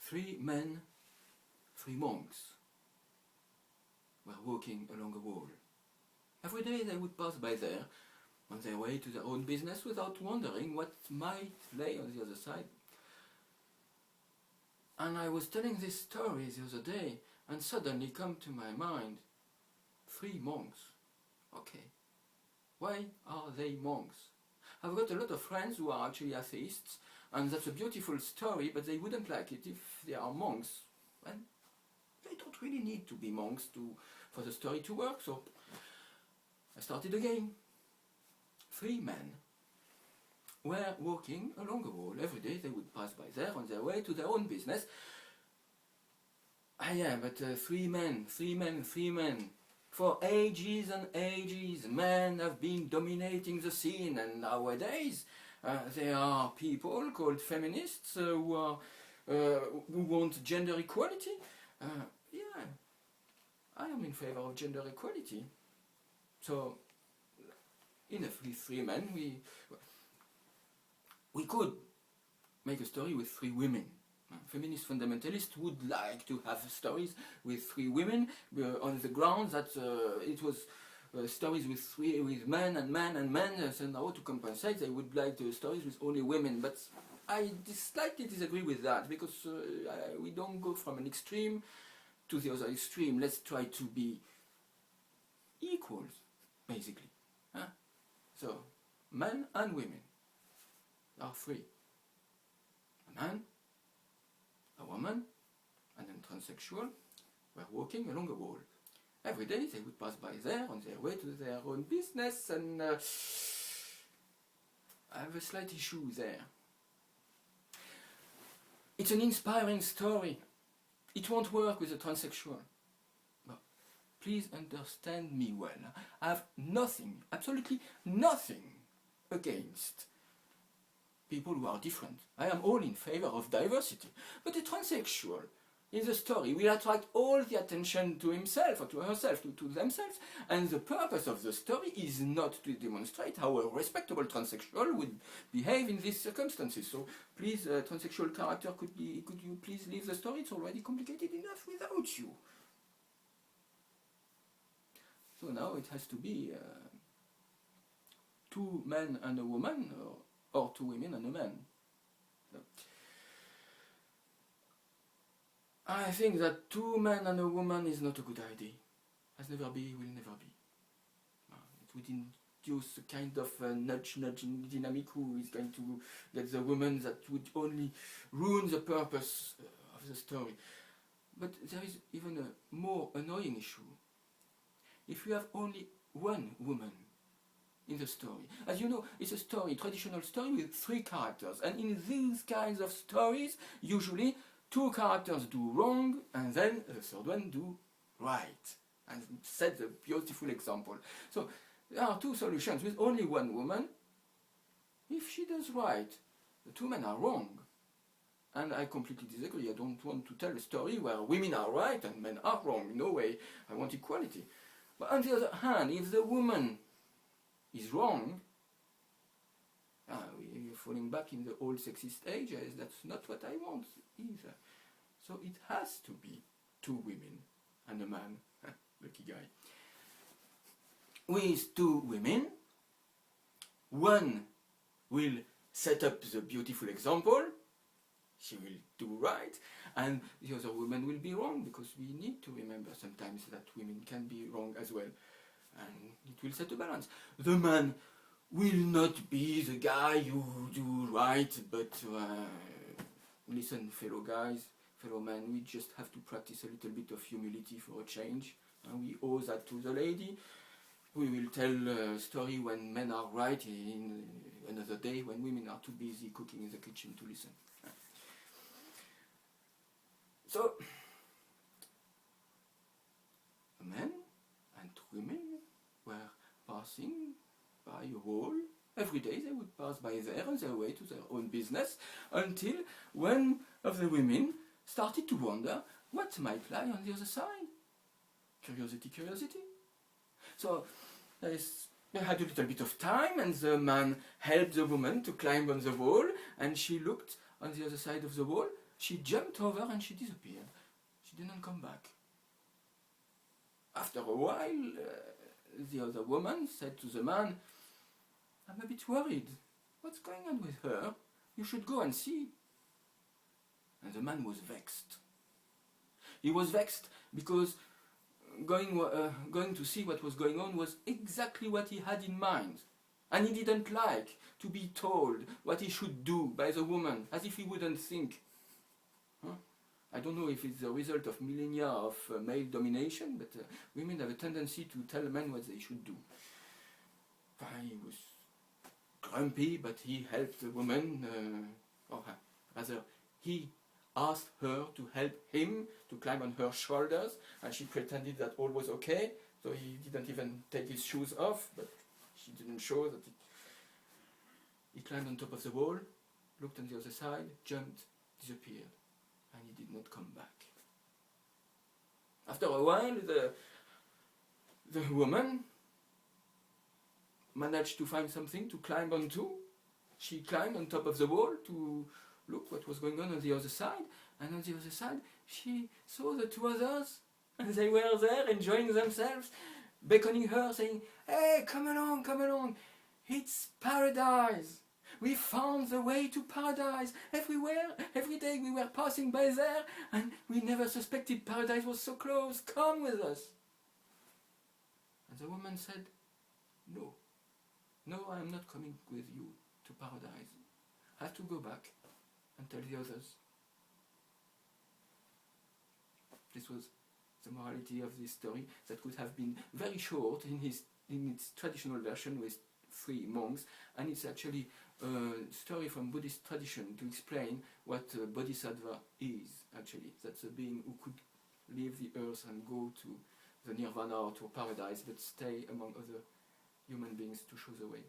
Three men, three monks, were walking along a wall. Every day they would pass by there, on their way to their own business, without wondering what might lay on the other side. And I was telling this story the other day, and suddenly come to my mind, three monks. Okay, why are they monks? I've got a lot of friends who are actually atheists, and that's a beautiful story, but they wouldn't like it if they are monks. And they don't really need to be monks for the story to work, so I started again. Three men were walking along a wall. Every day they would pass by there on their way to their own business. Yeah, but three men. For ages and ages, men have been dominating the scene, and nowadays there are people called feminists who want gender equality. Yeah, I am in favor of gender equality. So, in three men, we could make a story with three women. Feminist fundamentalists would like to have stories with three women on the ground that it was stories with men and men and men, and how to compensate they would like the stories with only women. But I slightly disagree with that, because we don't go from an extreme to the other extreme. Let's try to be equals, basically. So, men and women are free. A man, a woman, and a transsexual were walking along a wall. Every day they would pass by there on their way to their own business, and I have a slight issue there. It's an inspiring story. It won't work with a transsexual. But please understand me well. I have nothing, absolutely nothing against people who are different. I am all in favor of diversity. But a transsexual in the story will attract all the attention to himself or to herself, to themselves. And the purpose of the story is not to demonstrate how a respectable transsexual would behave in these circumstances. So please, transsexual character, could you please leave the story? It's already complicated enough without you. So now it has to be two men and a woman, or two women and a man. So, I think that two men and a woman is not a good idea. Has never been, will never be. It would induce a kind of nudge dynamic who is going to get the woman, that would only ruin the purpose of the story. But there is even a more annoying issue. If you have only one woman in the story. As you know, it's a story, traditional story with three characters. And in these kinds of stories, usually two characters do wrong, and then the third one do right. And set the beautiful example. So there are two solutions. With only one woman, if she does right, the two men are wrong. And I completely disagree. I don't want to tell a story where women are right and men are wrong. No way. I want equality. But on the other hand, if the woman is wrong, we're falling back in the old sexist ages. That's not what I want either. So it has to be two women and a man. Lucky guy. With two women, one will set up the beautiful example, she will do right, and the other woman will be wrong, because we need to remember sometimes that women can be wrong as well. And it will set a balance. The man will not be the guy who do right, but listen, fellow guys, fellow men, we just have to practice a little bit of humility for a change. And we owe that to the lady. We will tell a story when men are right in another day, when women are too busy cooking in the kitchen to listen. So, a man and two women were passing by a wall. Every day they would pass by there on their way to their own business, until one of the women started to wonder what might lie on the other side. Curiosity, curiosity. So they had a little bit of time, and the man helped the woman to climb on the wall, and she looked on the other side of the wall, She jumped over and she disappeared. She didn't come back. After a while, the other woman said to the man, "I'm a bit worried. What's going on with her? You should go and see." And the man was vexed. He was vexed because going to see what was going on was exactly what he had in mind. And he didn't like to be told what he should do by the woman, as if he wouldn't think. Huh? I don't know if it's the result of millennia of male domination, but women have a tendency to tell men what they should do. He was grumpy, but he helped the woman, or rather, he asked her to help him to climb on her shoulders, and she pretended that all was okay, so he didn't even take his shoes off, but she didn't show that he climbed on top of the wall, looked on the other side, jumped, disappeared, and he did not come back. After a while, the woman managed to find something to climb onto. She climbed on top of the wall to look what was going on the other side, and on the other side she saw the two others, and they were there enjoying themselves, beckoning her, saying, "Hey, come along, it's paradise. We found the way to paradise. Every day we were passing by there, and we never suspected paradise was so close. Come with us." And the woman said, No, I am not coming with you to paradise. I have to go back and tell the others." This was the morality of this story, that could have been very short in its traditional version with 3 monks, and it's actually a story from Buddhist tradition to explain what bodhisattva is, actually. That's a being who could leave the earth and go to the nirvana or to paradise, but stay among other human beings to show the way.